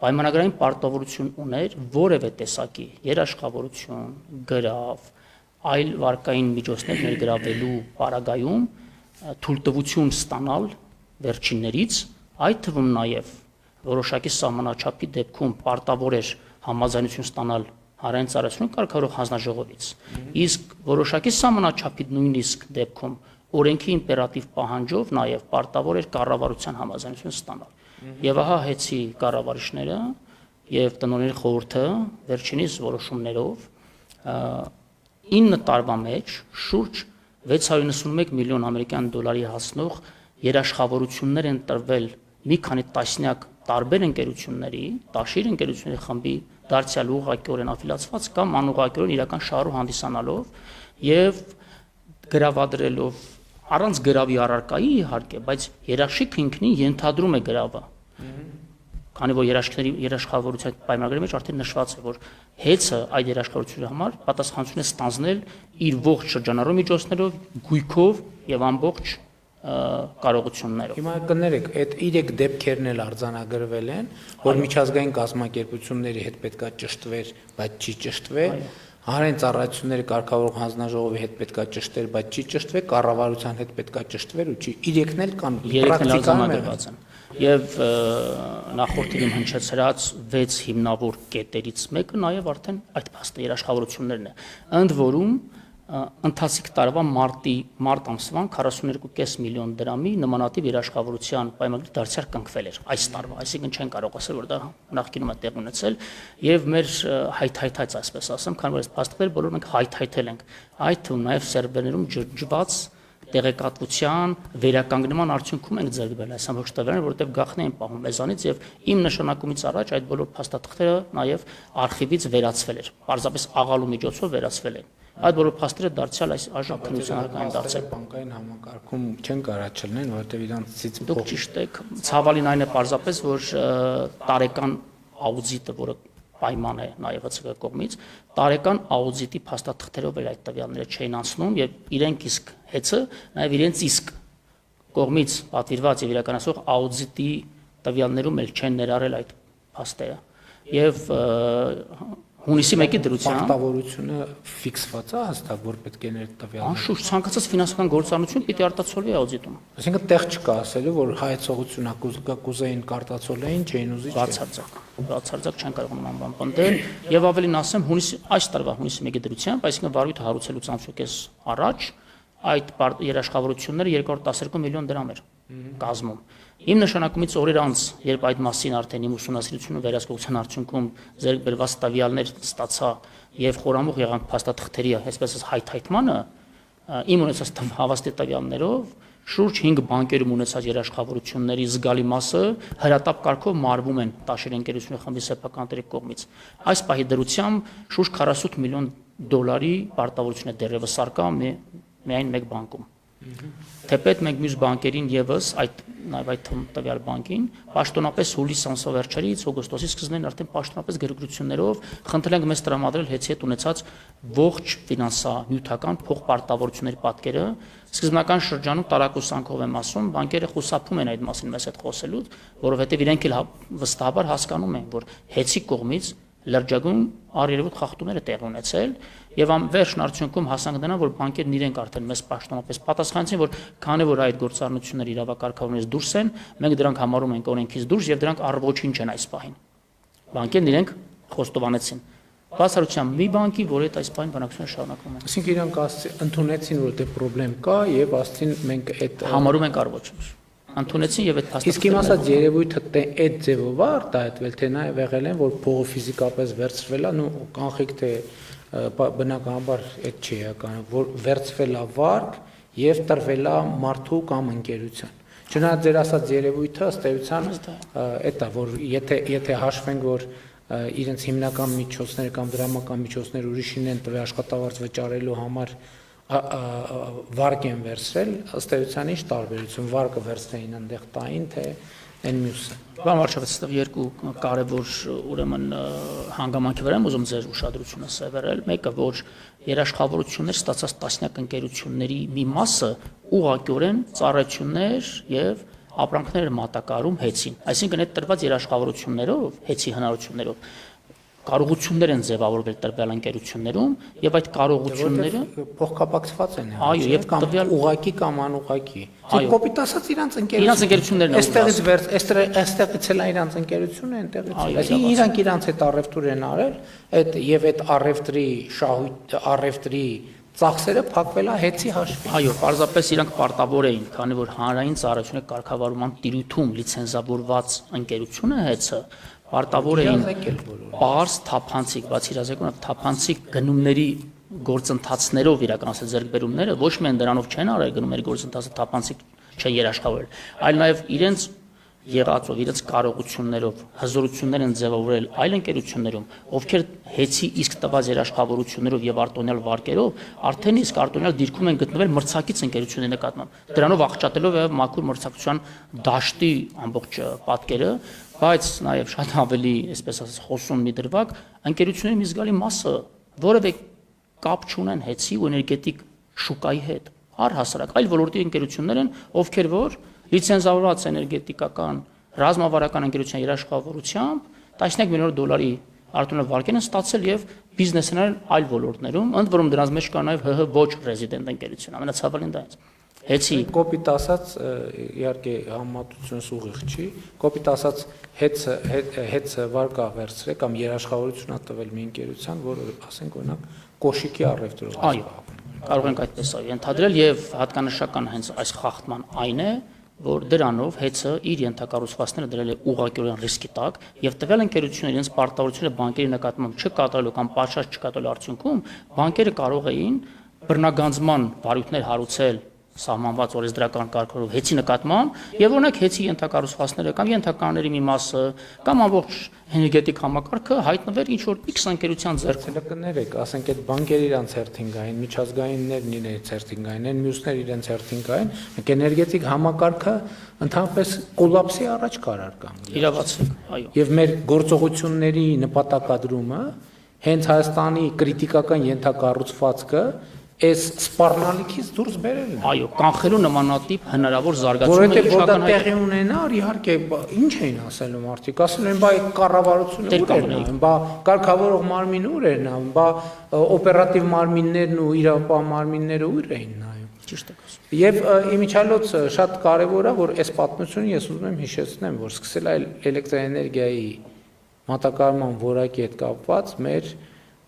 պայմանագրային պարտավորություն ուներ որևէ տեսակի երաշխավորություն, գրավ, այլ վարկային միջոցներ ներգրավելու պարագայում թույլտվություն ստանալ վերջիններից, այդ թվում նաև որոշակի սահմանաչափի դեպքում պարտավոր էր համաձայնություն ստանալ հանրային ծառայությունների կարգավորող հանձնաժողովից, իսկ որոշակի սահմանաչափի նույնիսկ դեպքում օրենքի իմպերատիվ պահանջով նաև պարտավոր էր կառավարության համաձայնություն ստանալ։ Եվ ահա հեծի կառավարիչները եւ տնօրենների խորհուրդը վերջինիս որոշումներով 9 տարվա մեջ շուրջ 691 միլիոն ամերիկյան դոլարի հասնող երաշխավորություններ են տրվել մի քանի տասնյակ տարբեր ընկերությունների, տաշիր ընկերությունների խմբի դարձյալ ուղղակիորեն աֆիլիացված կամ անուղղակիորեն իրական շահառու հանդիսանալով եւ գրավադրելով առանց գրավի առարկայի իհարկե, բայց երաշխիքը ինքնին ենթադրում է գրավը։ Քանի որ երաշխավորության պայմանագրի մեջ արդեն նշված է, որ հեծը այդ երաշխավորությունների համար պատասխանատվություն է ստանձնել իր ողջ շրջանառու միջոցներով, գույքով եւ ամբողջ կարողություններով։ Հիմա կներեք, այդ 3 դեպքերն էլ արձանագրվել են, որ միջազգային կազմակերպությունների հետ պետքա ճշտվեր, բայց չի ճշտվել, հանրային ծառայությունների կարգավորող հանձնաժողովի հետ պետքա ճշտեր, բայց չի ճշտվել, կառավարության հետ պետքա ճշտվել ու չի։ 3-ն էլ կան պրակտիկայում են։ Եվ նախորդին հնչեցրած 6 հիմնավոր կետերից մեկը նաև արդեն այդ փաստը երաշխավորություններն է։ Ընդ որում ընթացիկ տարվա մարտ ամսվան 42.5 միլիոն դրամի նմանատիպ երաշխավորության պայմանագրի դարձյալ կնքվել էր այս տարվա, այսինքն չեն կարող ասել, որ դա նախկինում է տեղ ունեցել եւ մեր հայթայթած, այսպես ասեմ, քանի որ այս փաստերը բոլոր մենք հայթայթել ենք, այդ թվում նաեւ սերվերներում ջրջված տեղեկատվության վերականգնման արդյունքում ենք ձեռք բերել այս ամբողջ տվյալները, որովհետև գաղտնի են պահում մեզանից եւ իմ նշանակումից առաջ այդ բոլոր փաստաթղթերը նաեւ արխիվից վերացվել էր։ Պարզապես աղալու միջոցով վերացվել են։ Այդ բոլոր փաստերը դարձյալ այս այժմ քննության դարձել բանկային համակարգում չեն կարա չլինեն, որովհետև իրանցից դուք ճիշտ եք, ցավալին այն է պարզապես, որ տարեկան աուդիտը, որը պայման է նաև ՀՑԿ կողմից, տարեկան աուդիտի փաստաթղթերով էլ այդ տվյալները չէին անցնում եւ իրենք իսկ հեծը նաև իրենց իսկ կողմից պատվիրված եւ իրականացող աուդիտի տվյալներում էլ չեն ներառել այդ փաստերը եւ հունիսի 1-ի դրությամբ պարտավորությունը ֆիքսված է հստակ, որ պետք է ներ տվյալները։ Անշուշտ ցանկացած ֆինանսական գործառնություն պիտի արտացոլվի աուդիտում։ Այսինքն տեղ չկա ասելու, որ հայեցողությունը կուզեին կարտացոլեին, չէին ուզի։ Բացարձակ չեն կարող նման բան պնդել եւ ավելին ասեմ, այս տարվա հունիսի 1-ի դրությամբ, այսինքն վարույթը հարուցելուց ամսուկես առաջ այդ երաշխավորությունները 212 միլիոն դրամ էր կազմում։ Իմ նշանակումից օրեր անց, երբ այդ մասին արդեն իմ ուսումնասիրությունը վերահսկողության արդյունքում ձեռք բերված տվյալներ ստացա եւ խորամուխ եղանք փաստաթղթերի, այսպես ասած հայթայթմանը, իմ ունեցած հավաստի տվյալներով շուրջ 5 բանկերում ունեցած երաշխավորությունների զգալի մասը հրատապ կարգով մարվում են Տաշիր ընկերությունների խմբի սեփականատերի կողմից։ Այս պահի դրությամբ շուրջ 48 միլիոն դոլարի պարտավորություն է դեռևս արկա միայն մեկ բանկում։ Թեպետ մենք մյուս բանկերին եւս այդ տվյալ բանկին պաշտոնապես հուլիս ամսվա վերջերից օգոստոսի սկզբին արդեն պաշտոնապես գրագրություններով խնդրել ենք մեզ տրամադրել հեծի հետ ունեցած ողջ ֆինանսա-նյութական փոխպարտավորությունների պատկերը։ Սկզբնական շրջանում տարակուսանքով եմ ասում, բանկերը խուսափում են այդ մասին մեզ հետ խոսելուց, որովհետև իրենք էլ վստահաբար հասկանում են, որ հեծի կողմից լրջագույն առերևույթ խախտումներ է տեղի ունեցել եւ վերջն արդյունքում հասանք դրան, որ բանկերն իրենք արդեն մեզ պաշտոնապես պատասխանեցին, որ քանի որ այդ գործառնությունները իրավակարգավորումից դուրս են, մենք դրանք համարում ենք օրենքից դուրս եւ դրանք առողջին չեն այս պահին։ Բանկերն իրենք խոստովանեցին։ Բացառությամբ մի բանկի, որ այդ այս պահին բանակցությունը շարունակում են։ Այսինքն իրանք ընդունեցին, որ դե խնդրեմ կա եւ ասցին մենք այդ համարում ենք առողջ։ Ընդունեցին եւ այդ փաստաթղթերը։ Իսկ իմ ասած երևույթը այդ ձևով է արտահայտվել, թե նաեւ եղել են, որ փողը ֆիզիկապես վերցվել է, ու կանխիկ թե բնականաբար այդ չի եկան, որ վերցվել է վարկ եւ տրվել է մարդու կամ ընկերության։ Չնայած ձեր ասած երևույթը ըստ էության այդ է, որ եթե հաշվենք, որ իրենց հիմնական միջոցները կամ դրամական միջոցները ուրիշին են տվել աշխատավարձ վճարելու համար վարկ են վերցրել, ըստ էության ինչ տարբերություն վարկը վերցնեին այնտեղ տային, թե այն մյուսը։ Բան վարչապետ, այստեղ երկու կարևոր ուրեմն հանգամանքի վրա եմ ուզում ձեր ուշադրությունը սևեռել։ Մեկը, որ երաշխավորություններ ստացած տասնյակ ընկերությունների մի մասը ուղղակիորեն ծառայություններ եւ ապրանքներ մատակարարում հեծին։ Այսինքն այդ տրված երաշխավորություններով, հեծի հնարավորություններով կարողություններ են ձևավորվել տրվել ընկերություններում եւ այդ կարողությունները փոխկապակցված են։ Այո, եւ տվյալ ուղակի կամ անուղակի։ Այո, կոպիտ ասած իրանց ընկերություններն այստեղից էլ իրանց ընկերությունը այնտեղից։ Այսինքն իրանք իրանց այդ առևտուր են արել, այդ եւ այդ առևտրի ծախսերը փակվել է հեծի հաշվին։ Այո, պարզապես իրանք պարտավոր էին, քանի որ հանրային ծառայությունների կարգավորման տիրույթում լիցենզավորված ընկերությունը հեծը պարտավոր էին պարզ թափանցիկ, բացի իրազեկումը թափանցիկ գնումների գործընթացներով իրականացնել ձեռքբերումները, ոչ միայն դրանով չեն արել գնումների գործընթացը թափանցիկ չեն երաշխավորել, այլ նաև իրենց եղածով, իրենց կարողություններով հզորություններ են ձևավորել այլ ընկերություններում, ովքեր հեծի իսկ տված երաշխավորություններով եւ արտոնյալ վարկերով արդեն իսկ արտոնյալ դիրքում են գտնվել մրցակից ընկերությունների նկատմամբ։ Դրանով աղճատելով եւ մաքուր մրցակցության դաշտի ամբողջ պատկերը, բայց նաև շատ ավելի, այսպես ասած, խոսուն մի դրվագ, ընկերությունների մի զգալի մասը որևէ կապ չունեն հեծի ու էներգետիկ շուկայի հետ, առհասարակ այլ ոլորտի ընկերություններ են, ովքեր որ լիցենզավորված էներգետիկական ռազմավարական ընկերության երաշխավորությամբ տասնյակ միլիոն դոլարի արտոնյալ վարկեր են ստացել եւ բիզնես են արել այլ ոլորտներում, ընդ որում դրանց մեջ կա նաև ՀՀ ոչ ռեզիդենտ ընկերություն, ամենացավալին դա է։ Հեծի կոպիտ ասած իհարկե համատությունս ուղիղ չի, կոպիտ ասած հեծը վարկա վերցրել կամ երաշխավորություն տվել մի ընկերության, որը ասենք օրինակ կոշիկի առևտրով։ Այո, կարող ենք այդպես ենթադրել եւ հատկանշական հենց այս խախտման այն է, որ դրանով հեծը իր ենթակառուցվածքները դրել է ուղղակիորեն ռիսկի տակ եւ տվյալ ընկերությունը իրենց պարտավորությունները բանկերի նկատմամբ չկատարելու կամ պատշաճ չկատարելու արդյունքում բանկերը կարող էին բռնագանձման վարույթներ հարուցել սահմանված օրենսդրական կարգերով հեծի նկատմամբ եւ օրինակ հեծի ենթակառուցվածքները կամ ենթականների մի մասը կամ ամբողջ էներգետիկ համակարգը հայտնվեր ինչ որ X ընկերության ձեռքում։ Կներեք, ասենք այդ բանկերը իրանց հերթին գային, միջազգայիններն իրենց հերթին գային, այն մյուսները իրենց հերթին գային, մենք էներգետիկ համակարգը ընդհանրապես կոլապսի առաջ կարար կանգնել։ Իրավացեք, այո։ Եվ մեր գործողությունների նպատակադրումը հենց Հայաստանի քրիտիկական ենթակառուցվածքը այս սպառնալիքից դուրս բերելն է։ Այո, կանխելու նմանատիպ հնարավոր զարգացումը Որովհետև որ դա տեղի ունենար, իհարկե, ինչ էին ասելու մարդիկ, ասել են, բա այդ կառավարությունը ուր էր նայում, բա կարգավորող մարմինը ուր էր նայում, բա օպերատիվ մարմիններն ու իրավապահ մարմինները ուր էին նայում։ Ճիշտ եք ասում։ Եվ իմիջիալոց շատ կարևոր է, որ այս պատմությունը ես ուզում եմ հիշեցնեմ, որ սկսել է էլեկտրաէներգիայի մատակարարման որակի հետ կապված մեր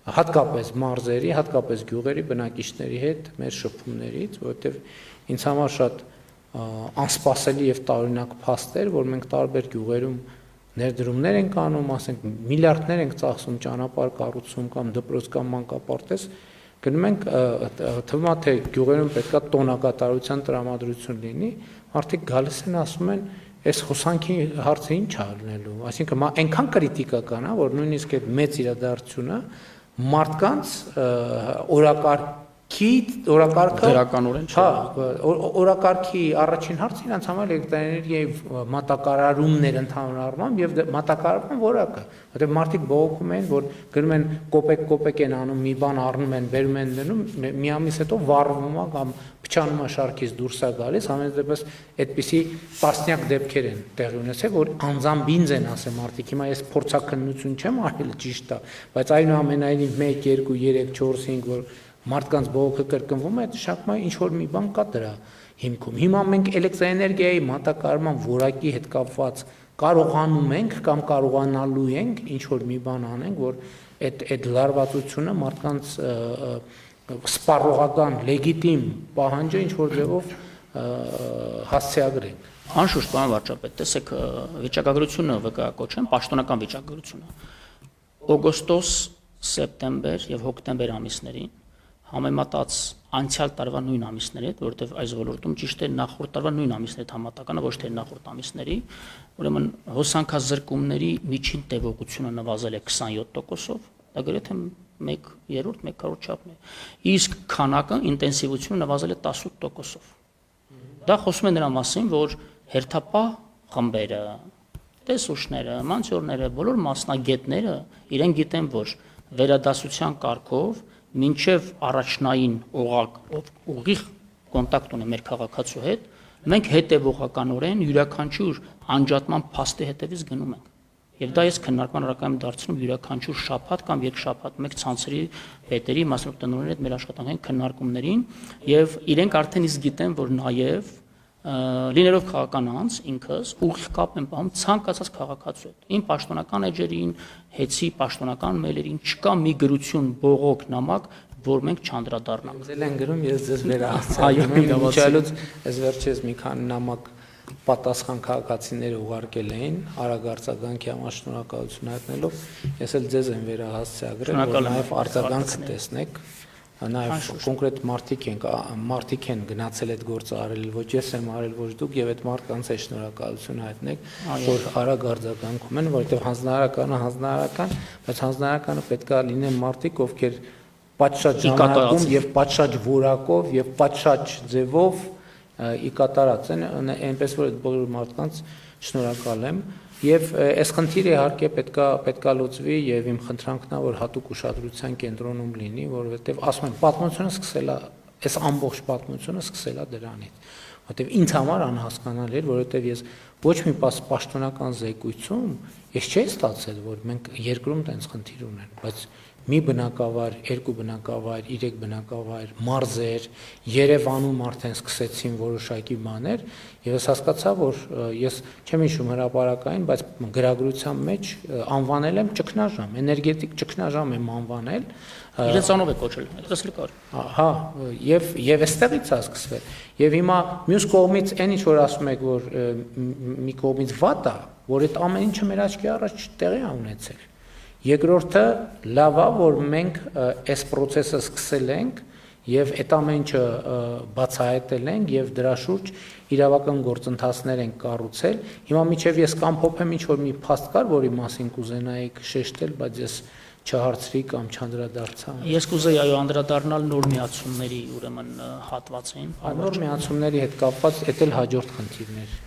հատկապես մարզերի, հատկապես գյուղերի բնակիչների հետ մեր շփումներից, որովհետև ինձ համար շատ անսպասելի եւ տարօրինակ փաստ էր, որ մենք տարբեր գյուղերում ներդրումներ ենք անում, ասենք միլիարդներ ենք ծախսում ճանապարհ կառուցում կամ դպրոց կամ մանկապարտեզ, գնում ենք թվում է թե գյուղերում պետքա տոնակատարության տրամադրություն լինի, մարդիկ գալիս են ասում են այս հոսանքի հարցը ինչ է լինելու, այսինքն այնքան կրիտիկական է, որ նույնիսկ այդ մեծ իրադարձությունը մարդկանց օրակարգը դրականորեն չէ։ Օրակարգի առաջին հարցը իրանց համար էլեկտրաէներգիայի մատակարարումներ ընդհանուր առմամբ եւ մատակարարման որակը, որտեղ մարդիկ բողոքում են, որ գրում են կոպեկ են անում, մի բան առնում են, բերում են դնում, մի ամիս հետո վառվում է կամ փչանում է շարքից դուրս է գալիս, ամեն դեպս այդպիսի տասնյակ դեպքեր են տեղի ունեցել, որ անձամբ ինձ են ասել մարդիկ, հիմա ես փորձաքննություն չեմ արել, ճիշտ է, բայց այնուամենայնիվ 1, 2, 3, 4, 5 որ մարդկանց բողոքը կրկնվում է, այդ շակմա ինչ որ մի բան կա դրա հիմքում։ Հիմա մենք էլեկտրաէներգիայի մատակարարման որակի հետ կապված կարողանում ենք կամ կարողանալու ենք ինչ որ մի բան անենք, որ այդ լարվածությունը մարդկանց սպառողական լեգիտիմ պահանջը ինչ որ ձևով հասցեագրենք։ Անշուշտ, պարոն վարչապետ, տեսեք, վիճակագրությունը վկայակոչեմ, պաշտոնական վիճակագրությունը։ Օգոստոս, սեպտեմբեր եւ հոկտեմբեր ամիսներին համեմատած անցյալ տարվա նույն ամիսների հետ, որովհետև այս ոլորտում ճիշտ է նախորդ տարվա նույն ամիսների հետ համատականը, ոչ թե նախորդ ամիսների, ուրեմն հոսանքազրկումների միջին տևողությունը նվազել է 27%-ով, դա գրեթե 1/3, 1/4 չափն է։ Իսկ քանակը, ինտենսիվությունը նվազել է 18%-ով։ Դա խոսում է նրա մասին, որ հերթապահ խմբերը, տեսուչները, մանցորները, բոլոր մասնագետները իրեն գիտեն, որ վերադասության կարգով մինչև առաջնային ուղիղ կոնտակտ ունի մեր քաղաքացու հետ, մենք հետևողականորեն յուրաքանչյուր անջատման փաստի հետևից գնում ենք։ Եվ դա ես քննարկման առարկայում դարձնում յուրաքանչյուր շաբաթ կամ երկշաբաթ մեկ ցանցերի պետերի մասնավոր տնօրենների հետ մեր աշխատանքային քննարկումներին եւ իրենք արդեն իսկ գիտեն, որ նաեւ լինելով քաղաքական անձ ինքս ուղիղ կապ եմ պահում ցանկացած քաղաքացու հետ։ Իմ պաշտոնական էջերին, հեծի պաշտոնական մեյլերին չկա մի գրություն, բողոք, նամակ, որ մենք չանդրադառնանք։ Ձեզ են գրում, ես ձեզ վերահասցնում եմ։ Միջալոց այս վերջերս մի քանի նամակ պատասխան քաղաքացիները ուղարկել էին արագարձագանքի համար շնորհակալություն հայտնելով։ Ես էլ ձեզ եմ վերահասցրել, որ նաև արձագանքը տեսնեք։ Նաև կոնկրետ մարդիկ են գնացել այդ գործը արել, ոչ ես եմ արել, ոչ դուք, եւ այդ մարդկանց է շնորհակալություն հայտնեք, որ արագ արձագանքում են, որովհետեւ հանձնարարական, բայց հանձնարարականը պետք է լինեն մարդիկ, ովքեր պատշաճ ժամանակում եւ պատշաճ որակով եւ պատշաճ ձևով ի կատարած են, այնպես որ այդ բոլոր մարդկանց շնորհակալ եմ։ Եվ այս խնդիրը իհարկե պետքա լուծվի եւ իմ խնդրանքն է որ հատուկ ուշադրության կենտրոնում լինի, որովհետեւ ասում եմ պատմությունը սկսել է, այս ամբողջ պատմությունը սկսել է դրանից, որովհետեւ ինձ համար անհասկանալի էր, որովհետեւ ես ոչ մի պաշտոնական զեկույցում ես չէի ստացել, որ մենք երկրում տենց խնդիր ունեն, բայց մի բնակավայր, երկու բնակավայր, 3 բնակավայր, մարզեր, Երևանում արդեն սկսեցին որոշակի բաներ, եւ ես հասկացա, որ ես չեմ հիշում հրապարակային, բայց գրագրության մեջ անվանել եմ ճգնաժամ, էներգետիկ ճգնաժամ եմ անվանել։ Իրենց անով է կոչել, այդպես էլ կար։ Հա, եւ այստեղից է սկսվել։ Եվ հիմա մյուս կողմից այն ինչ որ ասում եք, որ մի կողմից վատ է, որ այդ ամեն ինչը մեր աչքի առաջ տեղի է ունեցել։ Երկրորդը լավ է, որ մենք այս process-ը սկսել ենք եւ այդ ամեն ինչը բացահայտել ենք եւ դրա շուրջ իրավական գործընթացներ ենք կառուցել։ Հիմա միջև ես կամփոփեմ ինչ որ մի փաստ կար, որի մասին կուզենայիք շեշտել, բայց ես չհարցրի կամ չանդրադարձա։ Ես կուզեի այո անդրադառնալ նոր միացումների ուրեմն հատվածին։ Նոր միացումների հետ կապված դա էլ հաջորդ խնդիրներ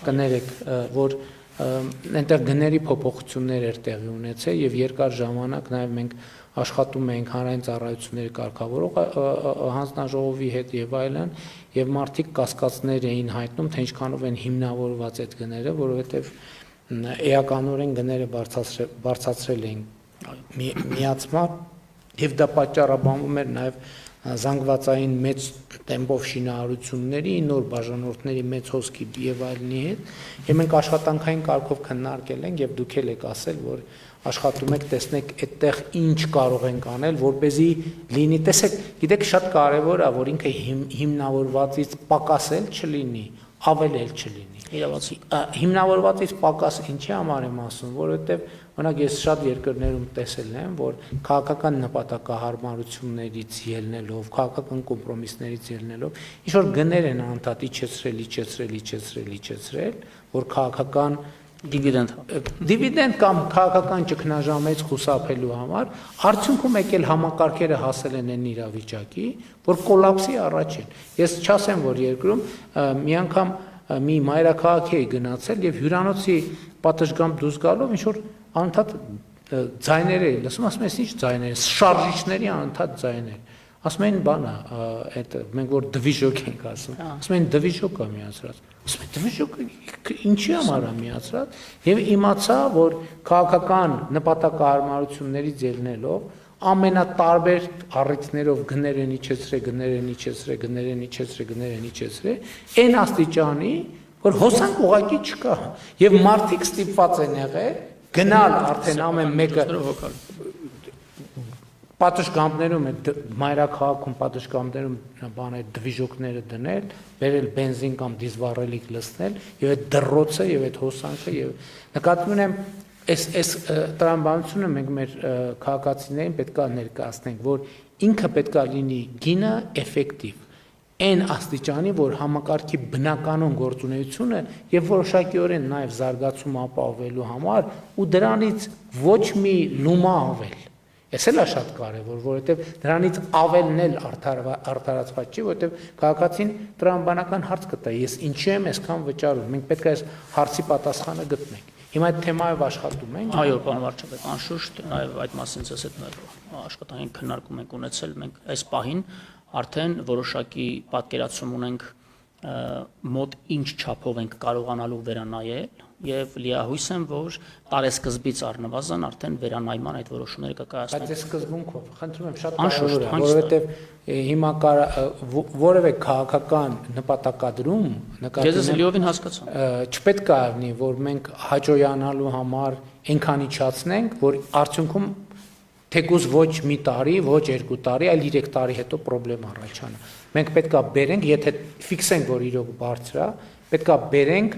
կներեք, որ այնտեղ գների փոփոխություններ էր տեղի ունեցել եւ երկար ժամանակ նաեւ մենք աշխատում ենք հանրային ծառայությունների կարգավորող հանձնաժողովի հետ եւ այլն եւ մարդիկ կասկածներ էին հայտնում թե ինչքանով են հիմնավորված այդ գները, որովհետեւ էականորեն գները բարձրացրել էին միացման եւ դա պատճառաբանվում էր նաեւ զանգվածային մեծ տեմպով շինարարությունների, նոր բաժանորդների մեծ հոսքի եւ այլնի հետ եւ մենք աշխատանքային կարգով քննարկել ենք եւ դուք եք ասել, որ աշխատում եք, տեսնեք այդտեղ ինչ կարող ենք անել, որպեսզի լինի, տեսեք, գիտեք շատ կարեւոր է, որ ինքը հիմնավորվածից պակաս էլ չլինի, ավել էլ չլինի։ Հիմնավորվածից պակաս ինչի համար եմ ասում, որովհետեւ օրինակ ես շատ երկրներում տեսել եմ, որ քաղաքական նպատակահարմարություններից ելնելով, քաղաքական կոմպրոմիսներից ելնելով, ինչ որ գներ են անդադ իջեցրել, որ քաղաքական դիվիդենդ կամ քաղաքական ճգնաժամից խուսափելու համար, արդյունքում եկել համակարգերը հասել են այն իրավիճակի, որ կոլապսի առաջ են։ Ես չասեմ, որ երկրում մի անգամ մի մայրաքաղաք էի գնացել եւ հյուրանոցի պատշգամբ դուրս գալով ինչ որ անընդհատ ձայներ էի լսում, ասում ես ինչ ձայներ, շարժիչների անընդհատ ձայներ։ Ասում են բան է, այդ մենք որ դվիժոկ ենք ասում, ասում են դվիժոկը միացրած։ Ասում են դվիժոկը ինչի համար է միացրած եւ իմացա, որ քաղաքական նպատակահարմարություններից ելնելով ամենատարբեր առիթներով գներ են իջեցրել, այն աստիճանի, որ հոսանք ուղակի չկա եւ մարդիկ ստիպված են եղել գնալ արդեն ամեն մեկը պատշգամբներում մայրաքաղաքում պատշգամբներում բան այդ դվիժոկները դնել, բերել բենզին կամ դիզվառելիք լցնել եւ այդ դռոցը եւ այդ հոսանքը եւ նկատի ունեմ այս տրամաբանությունը մենք մեր քաղաքացիներին պետք է ներկայացնենք, որ ինքը պետք է լինի գինը էֆեկտիվ, այն աստիճանի, որ համակարգի բնականon գործունեությունը եւ որոշակիորեն նաեւ զարգացում ապահովելու համար ու դրանից ոչ մի լումա ավել։ Այս էլ է շատ կարևոր, որովհետեւ դրանից ավելն էլ արդարացված չի, որովհետեւ քաղաքացին տրամաբանական հարց կտա, ես ինչի եմ այսքան վճարում, մենք պետք է այս հարցի պատասխանը գտնենք։ Հիմա այդ թեմայով աշխատում ենք։ Այո, պարոն վարչապետ, անշուշտ, նաև այդ մասին ցես հետ աշխատանքային քննարկում ենք ունեցել, մենք այս պահին արդեն որոշակի պատկերացում ունենք մոտ ինչ չափով ենք կարողանալու վերանայել եւ լիահույս եմ, որ տարեսկզբից առնվազն արդեն վերանայման այդ որոշումները կկայացնենք։ Բայց այս սկզբունքով, խնդրում եմ, շատ կարևոր է, որովհետեւ հիմա որևէ քաղաքական նպատակադրում Ես լիովին հասկացա։ Չպետք է լինի, որ մենք հաջողանալու համար այնքան իջացնենք, որ արդյունքում թեկուզ ոչ մի տարի, ոչ 2 տարի, այլ 3 տարի հետո խնդրեմ առաջանա։ Մենք պետք է բերենք, եթե ֆիքսենք, որ իրոք բարձր է, պետք է բերենք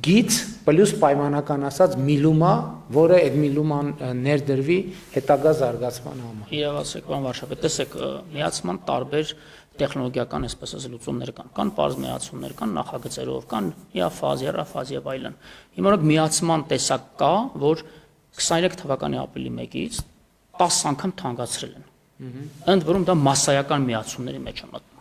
գիծ պլյուս պայմանական ասած միլումա, որը այդ միլուման ներդրվի հետագա զարգացման համար։ Իրավասեք, պարոն վարչապետ, տեսեք, միացման տարբեր տեխնոլոգիական այսպես ասած լուծումներ կան բարձ միացումներ կան նախագծերով, կան իաֆազ, երաֆազ եւ այլն։ Հիմա օրինակ միացման տեսակ կա, որ 23 թվականի ապրիլի 1-ից 10 անգամ թանկացրել են։ Ընդ որում դա մասսայական միացումների մեջ է մտնում։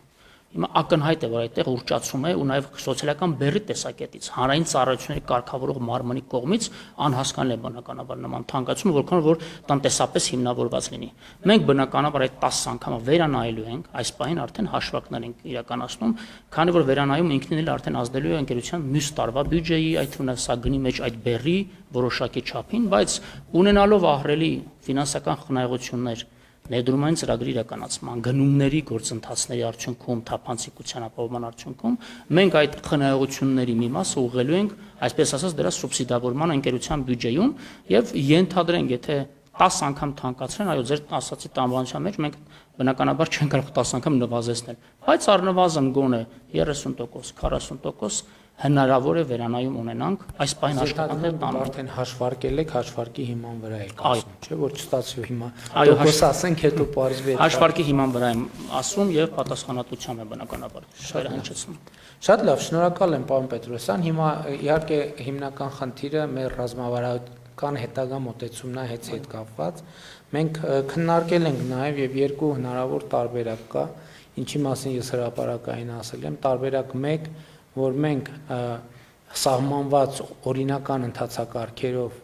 Հիմա ակնհայտ է, որ այդտեղ ուռճացում է ու նաև սոցիալական բեռի տեսակետից հանրային ծառայությունների կարգավորող մարմնի կողմից անհասկանալի է բնականաբար նման թանկացումը, որքան որ տնտեսապես հիմնավորված լինի։ Մենք բնականաբար այդ 10 անգամը վերանայելու ենք, այս պահին արդեն հաշվարկներ ենք իրականացնում, քանի որ վերանայում ինքնին էլ արդեն ազդելու է ընկերության մյուս տարվա բյուջեի, այդ թվում սա գնի մեջ այդ բեռի որոշակի չափին, բայց ունենալով ահռելի ֆինանսական խնայողություններ ներդրումային ծրագրի իրականացման, գնումների գործընթացների արդյունքում, թափանցիկության ապահովման արդյունքում, մենք այդ խնայողությունների մի մասը ուղղելու ենք, այսպես ասած, դրա սուբսիդավորման ընկերության բյուջեում եւ ենթադրենք, եթե 10 անգամ թանկացրեն, այո, ձեր ասացի տրամաբանության մեջ մենք բնականաբար չենք կարող 10 անգամ նվազեցնել, բայց առնվազն գոնե 30%, 40% հնարավոր է վերանայում ունենանք այս պայն աշխատանքները տանում։ Արդեն հաշվարկել եք, հաշվարկի հիման վրա եք Այո։ ասում, չէ՞ որ չստացվի հիմա։ Այո, Դուք ասենք հետո պարզվի։ Հաշվարկի հիման վրա եմ ասում եւ պատասխանատվությամբ եմ բնականաբար վերահնչեցնում։ Շատ լավ, շնորհակալ եմ պարոն Պետրոսյան։ Հիմա իհարկե հիմնական խնդիրը մեր ռազմավարական հետագա մոտեցումն է հետ կապված։ Մենք քննարկել ենք նաև եւ երկու հնարավոր տարբերակ կա, ինչի մասին ես հրապարակային ասել եմ, տարբերակ 1, որ մենք սահմանված օրինական ընթացակարգերով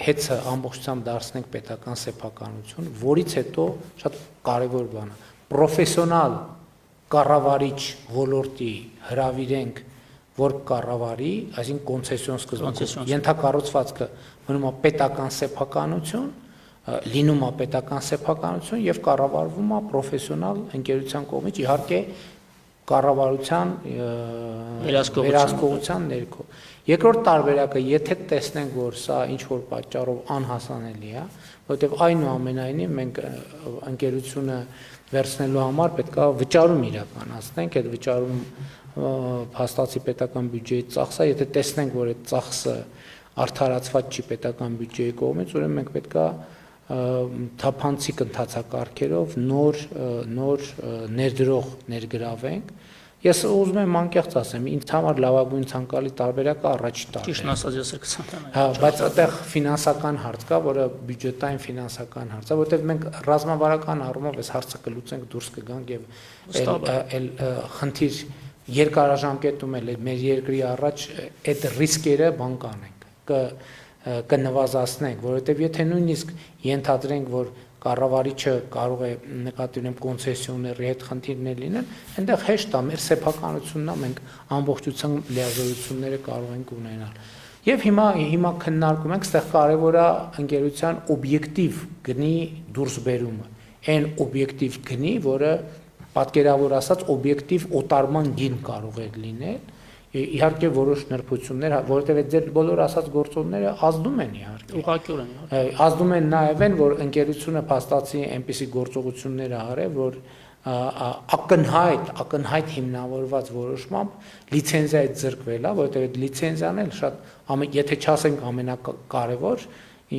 հեծը ամբողջությամբ դարձնենք պետական սեփականություն, որից հետո շատ կարևոր բան է, պրոֆեսիոնալ կառավարիչ ոլորտի հրավիրենք, որ կառավարի, այսինքն կոնցեսիոն սկզբունքով ենթակառուցվածքը մնում է պետական սեփականություն, լինում է պետական սեփականություն եւ կառավարվում է պրոֆեսիոնալ ընկերության կողմից, իհարկե կառավարության վերահսկողության ներքո։ Երկրորդ տարբերակը, եթե տեսնենք, որ սա ինչ որ պատճառով անհասանելի է, որովհետեւ այնուամենայնիվ մենք ընկերությունը վերցնելու համար պետք է վճարում իրականացնենք, այդ վճարում հաստատի պետական բյուջեի ծախսը, եթե տեսնենք, որ այդ ծախսը արդարացված չի պետական բյուջեի կողմից, ուրեմն մենք պետք է թափանցիկ ընթացակարգերով նոր ներդրող ներգրավենք։ Ես ուզում եմ անկեղծ ասեմ, ինձ համար լավագույն ցանկալի տարբերակը առաջի տարբերակն է։ Ճիշտն ասած ես էլ կցանկանայի։ Հա, բայց այդտեղ ֆինանսական հարց կա, որը բյուջետային ֆինանսական հարց է, որովհետև մենք ռազմավարական առումով այս հարցը կլուծենք, դուրս կգանք եւ այլ խնդիր երկարաժամկետում էլ մեր երկրի առաջ այդ ռիսկերը բան կանենք, կնվազացնենք, որովհետև եթե նույնիսկ ենթադրենք, որ կառավարիչը կարող է նկատի ունեմ կոնցեսիոների հետ խնդիրներ լինեն, այնտեղ հեշտ է մեր սեփականությունն է, մենք ամբողջությամբ լիազորությունները կարող ենք ունենալ։ Եվ հիմա քննարկում ենք, այստեղ կարևոր է ընկերության օբյեկտիվ գնի դուրսբերումը, այն օբյեկտիվ գնի, որը պատկերավոր ասած օբյեկտիվ օտարման գին կարող է լինել, իհարկե որոշ նրբություններ, որովհետև այդ ձեր բոլոր ասած գործոնները ազդում են իհարկե։ Ուղղակիորեն։ Ազդում են նաև են, որ ընկերությունը փաստացի այնպիսի գործողություններ արե, որ ակնհայտ հիմնավորված որոշմամբ լիցենզիայից զրկվել է, որովհետև այդ լիցենզիան էլ շատ, եթե չասենք ամենակարևոր,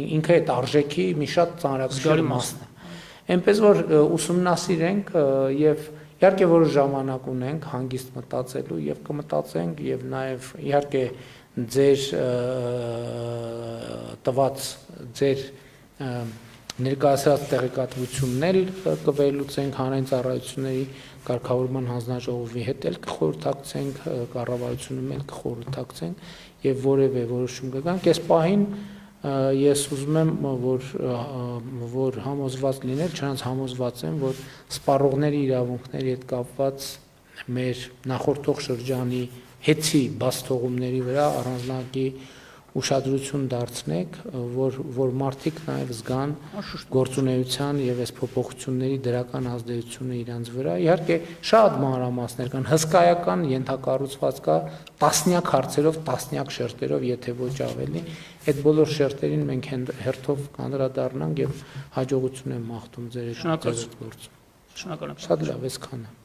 ինքը այդ արժեքի մի շատ ծանրակշիռ մասն է։ Այնպես որ ուսումնասիրենք եւ իհարկե որոշ ժամանակ ունենք հանգիստ մտածելու եւ կմտածենք եւ նաեւ իհարկե ձեր տված ձեր ներկայացրած տեղեկատվությունն էլ կվերլուծենք հանրային ծառայությունների կարգավորման հանձնաժողովի հետ էլ կխորհրդակցենք, կառավարությունում էլ կխորհրդակցենք եւ որևէ որոշում կգանք։ Այս պահին ես ուզում եմ, որ համոզված լինել, չնայած համոզված եմ, որ սպառողների իրավունքների հետ կապված մեր նախորդող շրջանի հեծի բաց թողումների վրա առանձնակի ուշադրություն դարձնեք, որ մարդիկ նաև զգան գործունեության եւ այս փոփոխությունների դրական ազդեցությունը իրենց վրա։ Իհարկե շատ մանրամասներ կան, հսկայական ենթակառուցված կա տասնյակ հարցերով, տասնյակ շերտերով, եթե ոչ ավելի։ Այդ բոլոր շերտերին մենք հերթով կանդրադառնանք եւ հաջողություն եմ մաղթում ձեր այդ գործում։ Շնորհակալ եմ։ Շատ լավ, այսքանը։